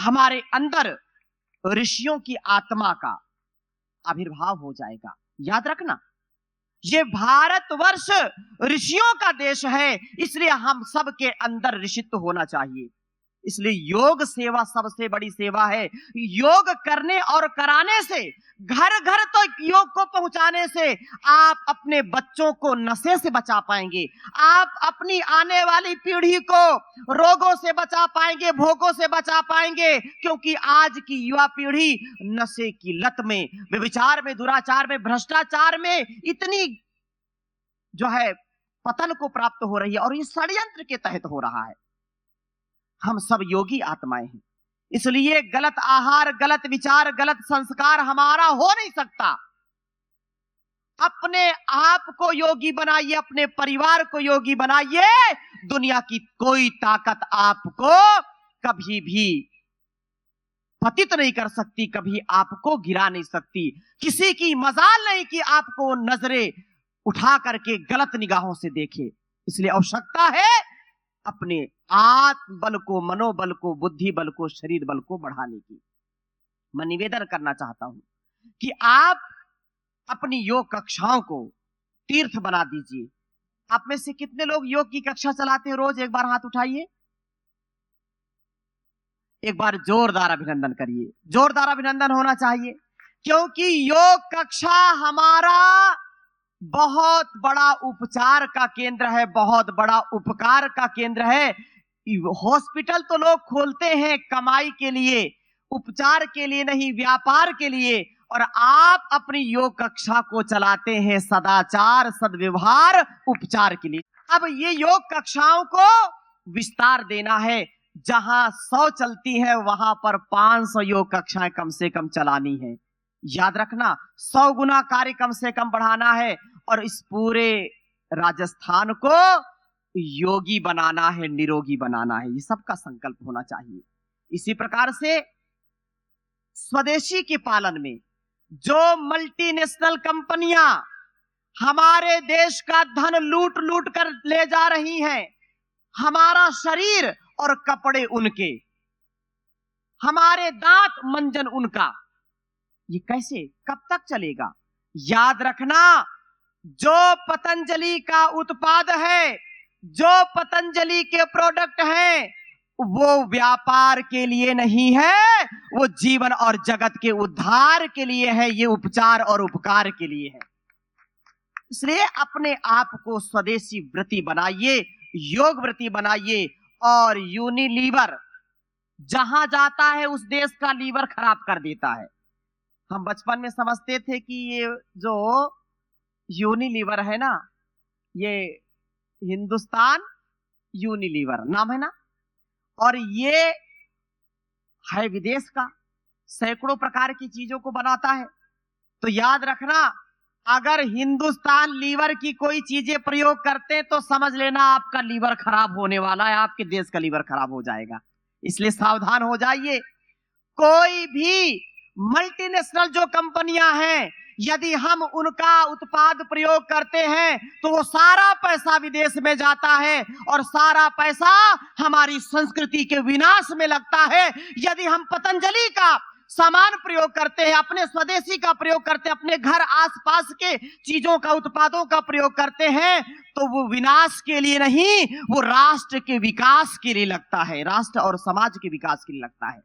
हमारे अंदर ऋषियों की आत्मा का आविर्भाव हो जाएगा। याद रखना, ये भारतवर्ष ऋषियों का देश है, इसलिए हम सबके अंदर ऋषित्व होना चाहिए। इसलिए योग सेवा सबसे बड़ी सेवा है। योग करने और कराने से, घर घर तो योग को पहुंचाने से आप अपने बच्चों को नशे से बचा पाएंगे, आप अपनी आने वाली पीढ़ी को रोगों से बचा पाएंगे, भोगों से बचा पाएंगे। क्योंकि आज की युवा पीढ़ी नशे की लत में, व्यभिचार में, दुराचार में, भ्रष्टाचार में इतनी जो है पतन को प्राप्त हो रही है, और ये षड्यंत्र के तहत हो रहा है। हम सब योगी आत्माएं हैं, इसलिए गलत आहार, गलत विचार, गलत संस्कार हमारा हो नहीं सकता। अपने आप को योगी बनाइए, अपने परिवार को योगी बनाइए। दुनिया की कोई ताकत आपको कभी भी पतित नहीं कर सकती, कभी आपको गिरा नहीं सकती। किसी की मजाल नहीं कि आपको नजरें उठा करके गलत निगाहों से देखे। इसलिए आवश्यकता है अपने आत्म बल को, मनोबल को, बुद्धि बल को, शरीर बल को बढ़ाने की। मैं निवेदन करना चाहता हूं कि आप अपनी योग कक्षाओं को तीर्थ बना दीजिए। आप में से कितने लोग योग की कक्षा चलाते हैं रोज? एक बार हाथ उठाइए, एक बार जोरदार अभिनंदन करिए। जोरदार अभिनंदन होना चाहिए, क्योंकि योग कक्षा हमारा बहुत बड़ा उपचार का केंद्र है, बहुत बड़ा उपकार का केंद्र है। हॉस्पिटल तो लोग खोलते हैं कमाई के लिए, उपचार के लिए नहीं, व्यापार के लिए, और आप अपनी योग कक्षा को चलाते हैं सदाचार, सद्व्यवहार, उपचार के लिए। अब ये योग कक्षाओं को विस्तार देना है। जहां 100 चलती है वहां पर 500 योग कक्षाएं कम से कम चलानी है। याद रखना, 100 गुना कार्य कम से कम बढ़ाना है, और इस पूरे राजस्थान को योगी बनाना है, निरोगी बनाना है। ये सबका संकल्प होना चाहिए। इसी प्रकार से स्वदेशी के पालन में जो मल्टीनेशनल कंपनियां हमारे देश का धन लूट लूट कर ले जा रही हैं, हमारा शरीर और कपड़े उनके, हमारे दांत मंजन उनका, ये कैसे, कब तक चलेगा? याद रखना, जो पतंजलि का उत्पाद है, जो पतंजलि के प्रोडक्ट हैं, वो व्यापार के लिए नहीं है, वो जीवन और जगत के उद्धार के लिए है। ये उपचार और उपकार के लिए है। इसलिए अपने आप को स्वदेशी व्रती बनाइए, योग व्रती बनाइए। और यूनिलीवर जहां जाता है उस देश का लीवर खराब कर देता है। हम बचपन में समझते थे कि ये जो यूनिलीवर है ना, ये हिंदुस्तान यूनिलीवर नाम है ना, और ये है विदेश का, सैकड़ों प्रकार की चीजों को बनाता है। तो याद रखना, अगर हिंदुस्तान लीवर की कोई चीजें प्रयोग करते हैं तो समझ लेना आपका लीवर खराब होने वाला है, आपके देश का लीवर खराब हो जाएगा। इसलिए सावधान हो जाइए। कोई भी मल्टीनेशनल जो कंपनियां हैं, यदि हम उनका उत्पाद प्रयोग करते हैं तो वो सारा पैसा विदेश में जाता है, और सारा पैसा हमारी संस्कृति के विनाश में लगता है। यदि हम पतंजलि का सामान प्रयोग करते हैं, अपने स्वदेशी का प्रयोग करते हैं, अपने घर आसपास के चीजों का, उत्पादों का प्रयोग करते हैं, तो वो विनाश के लिए नहीं, वो राष्ट्र के विकास के लिए लगता है, राष्ट्र और समाज के विकास के लिए लगता है।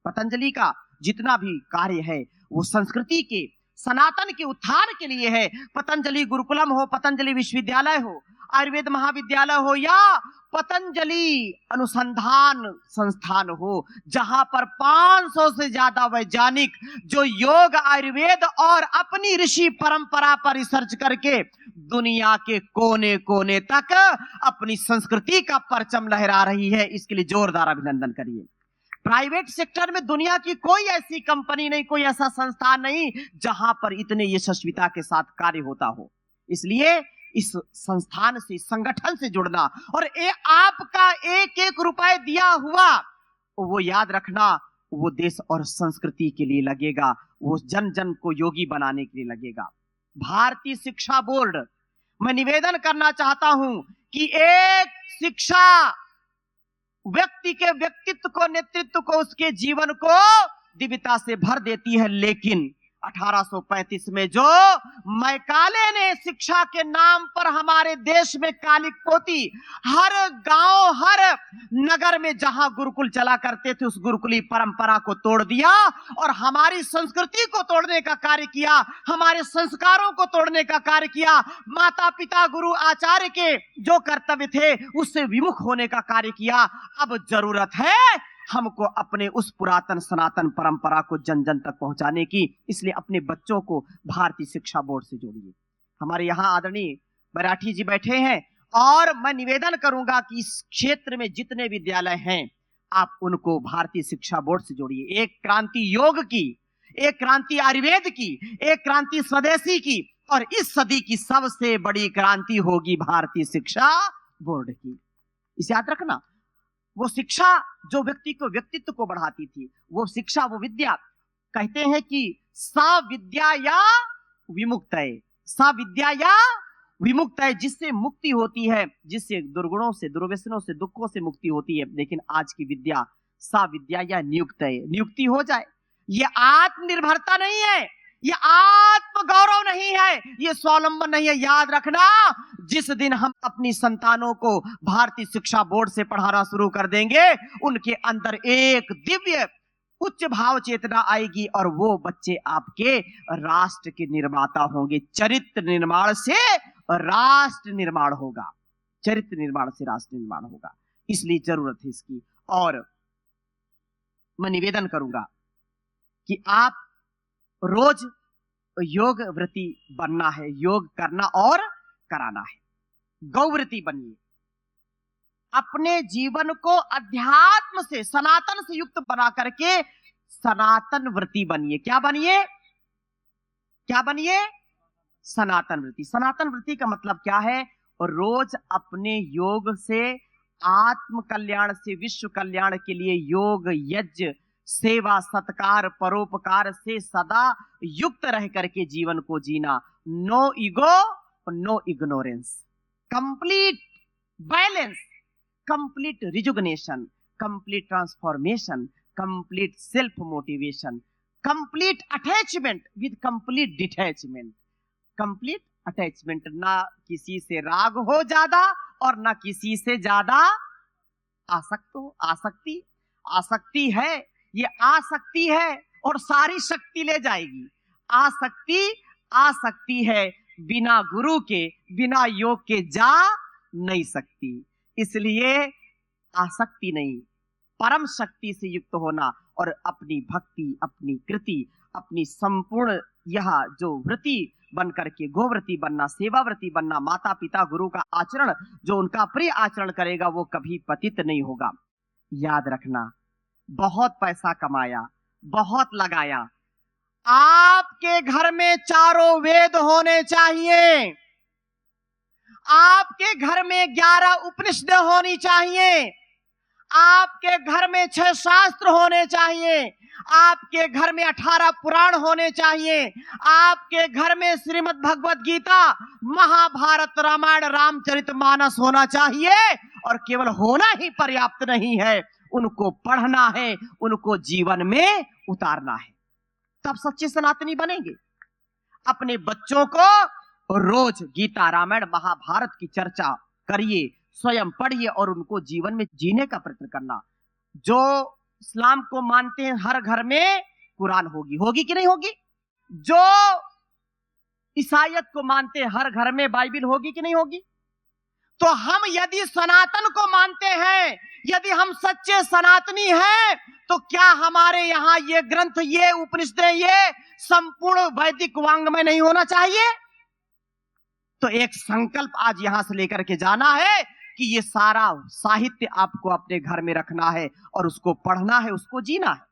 पतंजलि का जितना भी कार्य है वो संस्कृति के, सनातन के उत्थान के लिए है। पतंजलि गुरुकुलम हो, पतंजलि विश्वविद्यालय हो, आयुर्वेद महाविद्यालय हो, या पतंजलि अनुसंधान संस्थान हो, जहां पर 500 से ज्यादा वैज्ञानिक जो योग, आयुर्वेद और अपनी ऋषि परंपरा पर रिसर्च करके दुनिया के कोने कोने तक अपनी संस्कृति का परचम लहरा रही है। इसके लिए जोरदार अभिनंदन करिए। प्राइवेट सेक्टर में दुनिया की कोई ऐसी कंपनी नहीं, कोई ऐसा संस्थान नहीं जहां पर इतने यशस्विता के साथ कार्य होता हो। इसलिए इस संस्थान से, संगठन से जुड़ना, और आपका एक एक रुपए दिया हुआ वो याद रखना, वो देश और संस्कृति के लिए लगेगा, वो जन जन को योगी बनाने के लिए लगेगा। भारतीय शिक्षा बोर्ड, मैं निवेदन करना चाहता हूं कि एक शिक्षा व्यक्ति के व्यक्तित्व को, नेतृत्व को, उसके जीवन को दिव्यता से भर देती है। लेकिन 1835 में जो मैकाले ने शिक्षा के नाम पर हमारे देश में कालिक पोती, हर गांव, हर नगर में जहां गुरुकुल चला करते थे, उस गुरुकुली परंपरा को तोड़ दिया और हमारी संस्कृति को तोड़ने का कार्य किया, हमारे संस्कारों को तोड़ने का कार्य किया, माता पिता गुरु आचार्य के जो कर्तव्य थे उससे विमुख होने का कार्य किया। अब जरूरत है हमको अपने उस पुरातन सनातन परंपरा को जन जन तक पहुंचाने की। इसलिए अपने बच्चों को भारतीय शिक्षा बोर्ड से जोड़िए। हमारे यहाँ आदरणीय मराठी जी बैठे हैं और मैं निवेदन करूंगा कि इस क्षेत्र में जितने विद्यालय हैं आप उनको भारतीय शिक्षा बोर्ड से जोड़िए। एक क्रांति योग की, एक क्रांति आयुर्वेद की, एक क्रांति स्वदेशी की, और इस सदी की सबसे बड़ी क्रांति होगी भारतीय शिक्षा बोर्ड की। इसे याद रखना। वो शिक्षा जो व्यक्ति को, व्यक्तित्व को बढ़ाती थी, वो शिक्षा, वो विद्या, कहते हैं कि सा विद्या या विमुक्तये, सा विद्या या विमुक्तये, जिससे मुक्ति होती है, जिससे दुर्गुणों से, दुर्व्यसनों से, दुखों से मुक्ति होती है। लेकिन आज की विद्या सा विद्या या नियुक्तये, नियुक्ति हो जाए। ये आत्मनिर्भरता नहीं है, ये आत्म गौरव नहीं है, ये स्वावलंबन नहीं है। याद रखना, जिस दिन हम अपनी संतानों को भारतीय शिक्षा बोर्ड से पढ़ाना शुरू कर देंगे, उनके अंदर एक दिव्य उच्च भाव चेतना आएगी और वो बच्चे आपके राष्ट्र के निर्माता होंगे। चरित्र निर्माण से राष्ट्र निर्माण होगा, चरित्र निर्माण से राष्ट्र निर्माण होगा। इसलिए जरूरत है इसकी। और मैं निवेदन करूंगा कि आप रोज योग व्रती बनना है, योग करना और कराना है। गौव्रती बनिए, अपने जीवन को अध्यात्म से, सनातन से युक्त बना करके सनातन व्रती बनिए। क्या बनिए? क्या बनिए? सनातन व्रती। सनातन व्रती का मतलब क्या है? रोज अपने योग से, आत्म कल्याण से विश्व कल्याण के लिए योग, यज्ञ, सेवा, सत्कार, परोपकार से सदा युक्त रह करके जीवन को जीना। No ego, no ignorance, complete balance, complete rejuvenation, complete transformation, complete self motivation, complete attachment with complete detachment. Complete attachment, ना किसी से राग हो ज्यादा और ना किसी से ज्यादा आसक्त हो। आसक्ति, आसक्ति है, ये आसक्ति है और सारी शक्ति ले जाएगी। आसक्ति, आसक्ति है, बिना गुरु के, बिना योग के जा नहीं सकती। इसलिए आसक्ति नहीं, परम शक्ति से युक्त होना और अपनी भक्ति, अपनी कृति, अपनी संपूर्ण यह जो व्रति बन करके गोव्रती बनना, सेवाव्रती बनना, माता पिता गुरु का आचरण जो उनका प्रिय आचरण करेगा वो कभी पतित नहीं होगा। याद रखना, बहुत पैसा कमाया, बहुत लगाया, आपके घर में चारों वेद होने चाहिए, आपके घर में 11 उपनिषद होनी चाहिए, आपके घर में 6 शास्त्र होने चाहिए, आपके घर में 18 पुराण होने चाहिए, आपके घर में श्रीमद् भगवत गीता, महाभारत, रामायण, रामचरितमानस होना चाहिए। और केवल होना ही पर्याप्त नहीं है, उनको पढ़ना है, उनको जीवन में उतारना है, तब सच्चे सनातनी बनेंगे। अपने बच्चों को रोज गीता, रामायण, महाभारत की चर्चा करिए, स्वयं पढ़िए और उनको जीवन में जीने का प्रयत्न करना। जो इस्लाम को मानते हैं हर घर में कुरान होगी, होगी कि नहीं होगी? जो ईसाईयत को मानते हैं हर घर में बाइबिल होगी कि नहीं होगी? तो हम यदि सनातन को मानते हैं, यदि हम सच्चे सनातनी हैं, तो क्या हमारे यहाँ ये ग्रंथ, ये उपनिषदें, ये संपूर्ण वैदिक वांग्मय नहीं होना चाहिए? तो एक संकल्प आज यहां से लेकर के जाना है कि ये सारा साहित्य आपको अपने घर में रखना है और उसको पढ़ना है, उसको जीना है।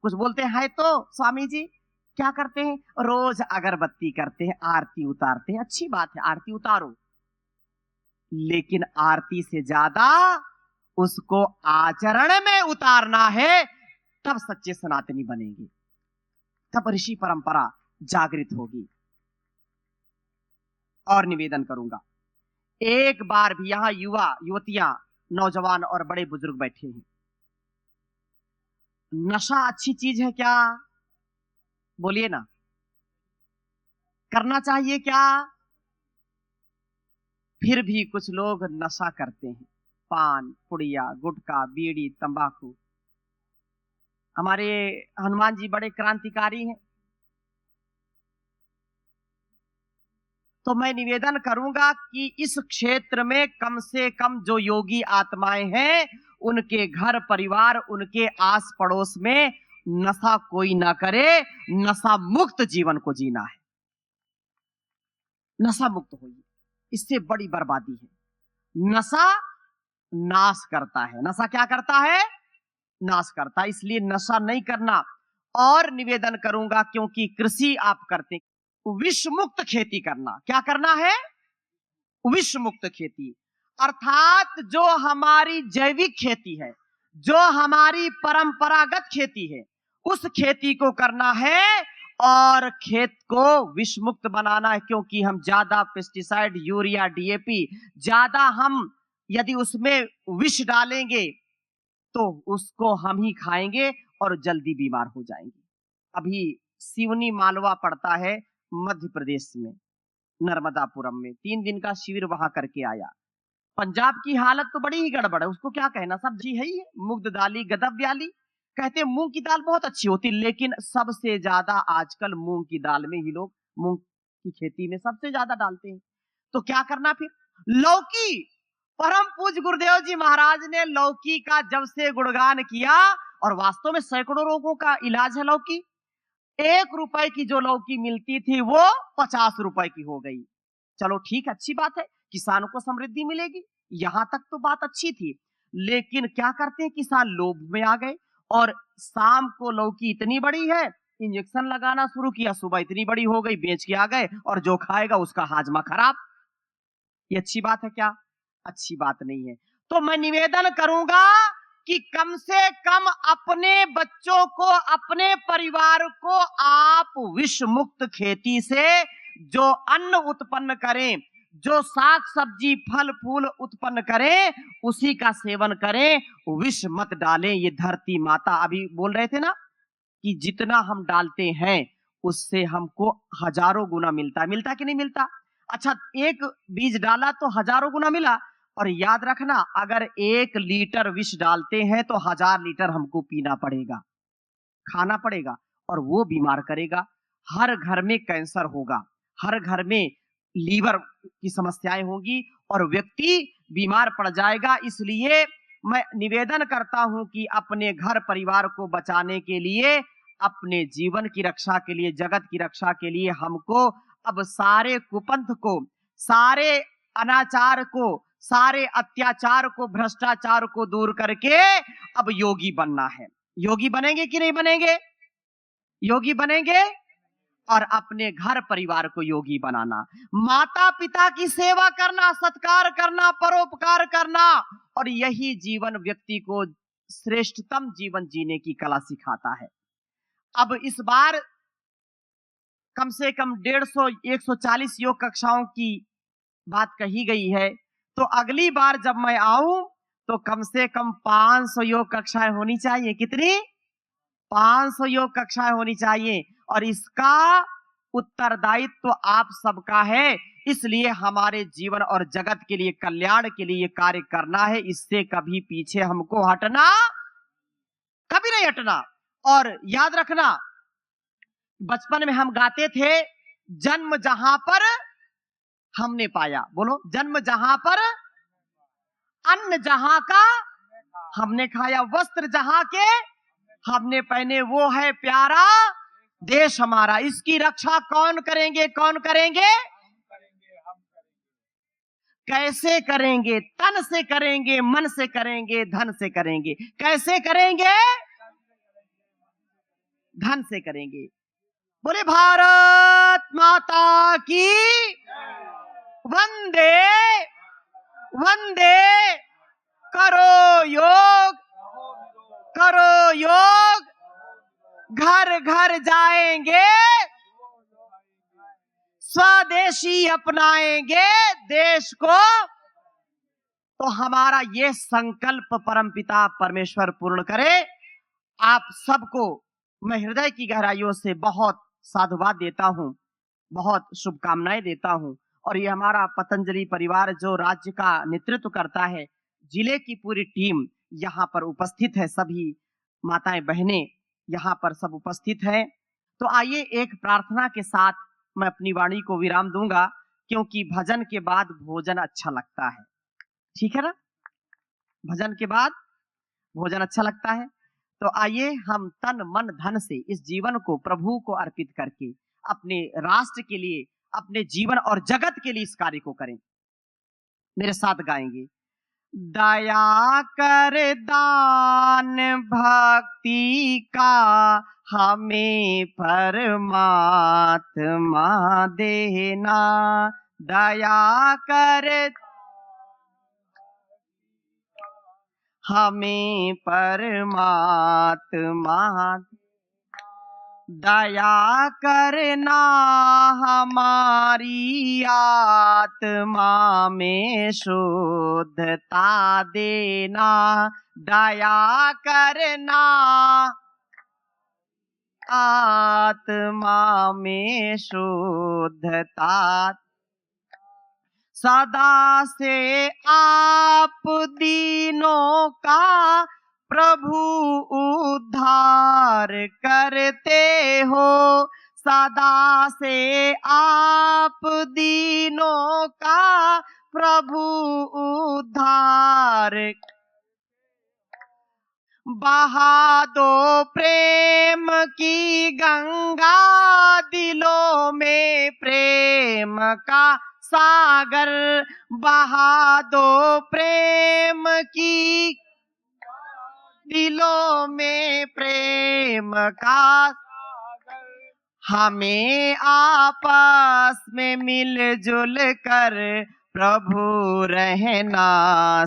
कुछ बोलते हैं तो स्वामी जी क्या करते हैं? रोज अगरबत्ती करते हैं, आरती उतारते हैं। अच्छी बात है, आरती उतारो, लेकिन आरती से ज्यादा उसको आचरण में उतारना है, तब सच्चे सनातनी बनेंगे, तब ऋषि परंपरा जागृत होगी। और निवेदन करूंगा, एक बार भी यहां युवा युवतियां नौजवान और बड़े बुजुर्ग बैठे हैं। नशा अच्छी चीज है क्या? बोलिए ना, करना चाहिए क्या? फिर भी कुछ लोग नशा करते हैं। पान, पुड़िया, गुटखा, बीड़ी, तंबाकू। हमारे हनुमान जी बड़े क्रांतिकारी हैं, तो मैं निवेदन करूंगा कि इस क्षेत्र में कम से कम जो योगी आत्माएं हैं, उनके घर परिवार, उनके आस पड़ोस में नशा कोई ना करे। नशा मुक्त जीवन को जीना है। नशा मुक्त होइए, इससे बड़ी बर्बादी है। नशा नाश करता है। नशा क्या करता है? नाश करता है। इसलिए नशा नहीं करना। और निवेदन करूंगा, क्योंकि कृषि आप करते, विष मुक्त खेती करना। क्या करना है? विष मुक्त खेती, अर्थात जो हमारी जैविक खेती है, जो हमारी परंपरागत खेती है, उस खेती को करना है और खेत को विष मुक्त बनाना है। क्योंकि हम ज्यादा पेस्टिसाइड, यूरिया, डीएपी ज्यादा हम यदि उसमें विष डालेंगे तो उसको हम ही खाएंगे और जल्दी बीमार हो जाएंगे। अभी सिवनी मालवा पड़ता है मध्य प्रदेश में, नर्मदापुरम में 3 दिन का शिविर वहां करके आया। पंजाब की हालत तो बड़ी ही गड़बड़ है। उसको क्या कहना, सब्जी है ही मुग्ध दाली गदब व्याली। कहते मूंग की दाल बहुत अच्छी होती, लेकिन सबसे ज्यादा आजकल मूंग की दाल में ही लोग, मूंग की खेती में सबसे ज्यादा डालते हैं। तो क्या करना फिर? लौकी। परम पूज्य गुरुदेव जी महाराज ने लौकी का जब से गुणगान किया, और वास्तव में सैकड़ों रोगों का इलाज है लौकी। 1 रुपए की जो लौकी मिलती थी वो 50 रुपए की हो गई। चलो ठीक, अच्छी बात है, किसानों को समृद्धि मिलेगी, यहां तक तो बात अच्छी थी। लेकिन क्या करते हैं किसान? लोभ में आ गए और शाम को लौकी इतनी बड़ी है, इंजेक्शन लगाना शुरू किया, सुबह इतनी बड़ी हो गई, बेच के आ गए, और जो खाएगा उसका हाजमा खराब। ये अच्छी बात है क्या? अच्छी बात नहीं है। तो मैं निवेदन करूंगा कि कम से कम अपने बच्चों को, अपने परिवार को आप विष मुक्त खेती से जो अन्न उत्पन्न करें, जो साग सब्जी फल फूल उत्पन्न करें, उसी का सेवन करें, विष मत डालें। ये धरती माता, अभी बोल रहे थे ना कि जितना हम डालते हैं उससे हमको हजारों गुना मिलता है। मिलता कि नहीं मिलता? अच्छा, 1 बीज डाला तो हजारों गुना मिला। और याद रखना, अगर 1 लीटर विष डालते हैं तो 1000 लीटर हमको पीना पड़ेगा, खाना पड़ेगा, और वो बीमार करेगा। हर घर में कैंसर होगा, हर घर में लीवर की समस्याएं होंगी और व्यक्ति बीमार पड़ जाएगा। इसलिए मैं निवेदन करता हूं कि अपने घर परिवार को बचाने के लिए, अपने जीवन की रक्षा के लिए, जगत की रक्षा के लिए हमको अब सारे कुपंथ को, सारे अनाचार को, सारे अत्याचार को, भ्रष्टाचार को दूर करके अब योगी बनना है। योगी बनेंगे कि नहीं बनेंगे? योगी बनेंगे। और अपने घर परिवार को योगी बनाना, माता पिता की सेवा करना, सत्कार करना, परोपकार करना, और यही जीवन व्यक्ति को श्रेष्ठतम जीवन जीने की कला सिखाता है। अब इस बार कम से कम 150-140 योग कक्षाओं की बात कही गई है। तो अगली बार जब मैं आऊं तो कम से कम 500 योग कक्षाएं होनी चाहिए। कितनी? 500 योग कक्षाएं होनी चाहिए। और इसका उत्तरदायित्व तो आप सबका है। इसलिए हमारे जीवन और जगत के लिए, कल्याण के लिए कार्य करना है। इससे कभी पीछे हमको हटना, कभी नहीं हटना। और याद रखना, बचपन में हम गाते थे, जन्म जहां पर हमने पाया, बोलो, जन्म जहां पर, अन्न जहां का हमने खाया, वस्त्र जहां के हमने पहने, वो है प्यारा देश हमारा। इसकी रक्षा कौन करेंगे? कौन करेंगे? कैसे करेंगे? तन से करेंगे, मन से करेंगे, धन से करेंगे। कैसे करेंगे? धन से करेंगे। बोले भारत माता की वंदे वंदे। करो योग, करो योग, घर घर जाएंगे, स्वदेशी अपनाएंगे, देश को तो हमारा ये संकल्प परमपिता परमेश्वर पूर्ण करे। आप सबको मैं हृदय की गहराइयों से बहुत साधुवाद देता हूँ, बहुत शुभकामनाएं देता हूँ। और ये हमारा पतंजलि परिवार जो राज्य का नेतृत्व करता है, जिले की पूरी टीम यहाँ पर उपस्थित है, सभी माताएं बहनें यहाँ पर सब उपस्थित हैं। तो आइए एक प्रार्थना के साथ मैं अपनी वाणी को विराम दूंगा, क्योंकि भजन के बाद भोजन अच्छा लगता है, ठीक है ना? भजन के बाद भोजन अच्छा लगता है। तो आइए हम तन मन धन से इस जीवन को प्रभु को अर्पित करके अपने राष्ट्र के लिए, अपने जीवन और जगत के लिए इस कार्य को करें। मेरे साथ गाएंगे। दया कर दान भक्ति का हमें परमात्मा देना, दया कर हमें परमात्मा, दया करना हमारी आत्मा में शुद्धता देना, दया करना आत्मा में शुद्धता, सदा से आप दीनों का प्रभु उद्धार करते हो, सदा से आप दीनों का प्रभु उद्धार, बहा दो प्रेम की गंगा दिलों में, प्रेम का सागर बहा दो प्रेम की दिलों में, प्रेम का सागर, हमें आपस में मिलजुल कर प्रभु रहना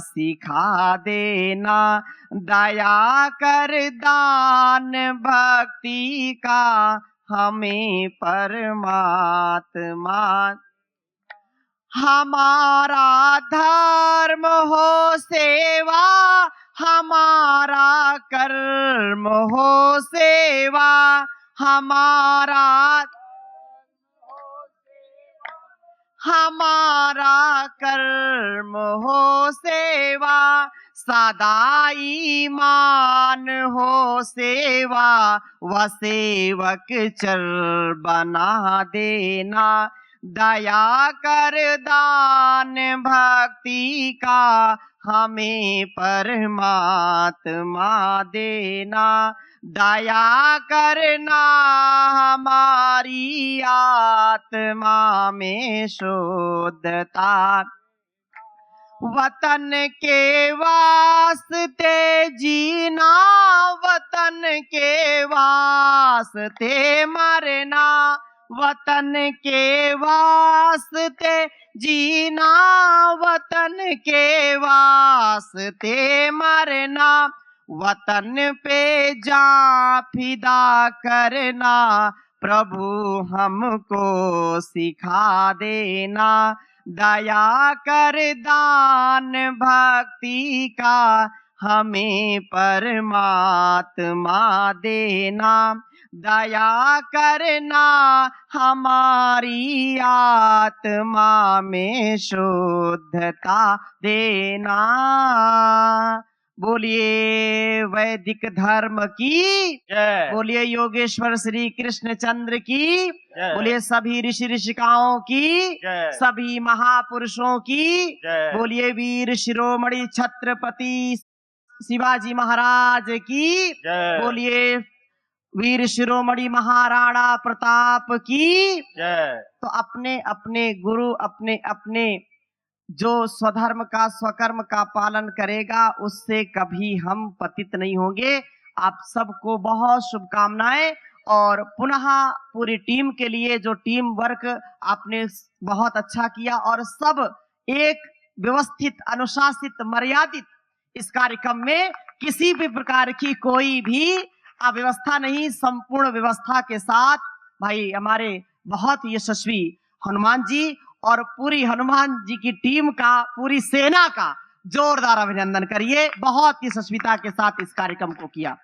सिखा देना, दया कर दान भक्ति का हमें परमात्मा, हमारा धर्म हो सेवा, हमारा कर्म हो सेवा, हमारा कर्म हो सेवा, सदा ईमान हो सेवा, व सेवक चर बना देना, दया कर दान भक्ति का हमें परमात्मा देना, दया करना हमारी आत्मा में शुद्धता, वतन के वास्ते जीना, वतन के वास्ते मरना, वतन के वास्ते जीना, वतन के वास्ते मरना, वतन पे जान फिदा करना, प्रभु हमको सिखा देना, दया कर दान भक्ति का हमें परमात्मा देना, दया करना हमारी आत्मा में शुद्धता देना। बोलिए वैदिक धर्म की जय, बोलिए योगेश्वर श्री कृष्ण चंद्र की जय, बोलिए सभी ऋषि ऋषिकाओं की जय, सभी महापुरुषों की जय, बोलिए वीर शिरोमणि छत्रपति शिवाजी महाराज की जय, बोलिए वीर शिरोमणि महाराणा प्रताप की जय। तो अपने अपने गुरु, अपने अपने जो स्वधर्म का स्वकर्म का पालन करेगा, उससे कभी हम पतित नहीं होंगे। आप सबको बहुत शुभकामनाएं। और पुनः पूरी टीम के लिए, जो टीम वर्क आपने बहुत अच्छा किया, और सब एक व्यवस्थित, अनुशासित, मर्यादित इस कार्यक्रम में किसी भी प्रकार की कोई भी अव्यवस्था नहीं, संपूर्ण व्यवस्था के साथ भाई हमारे बहुत यशस्वी हनुमान जी और पूरी हनुमान जी की टीम का, पूरी सेना का जोरदार अभिनंदन करिए। बहुत ही यशस्विता के साथ इस कार्यक्रम को किया।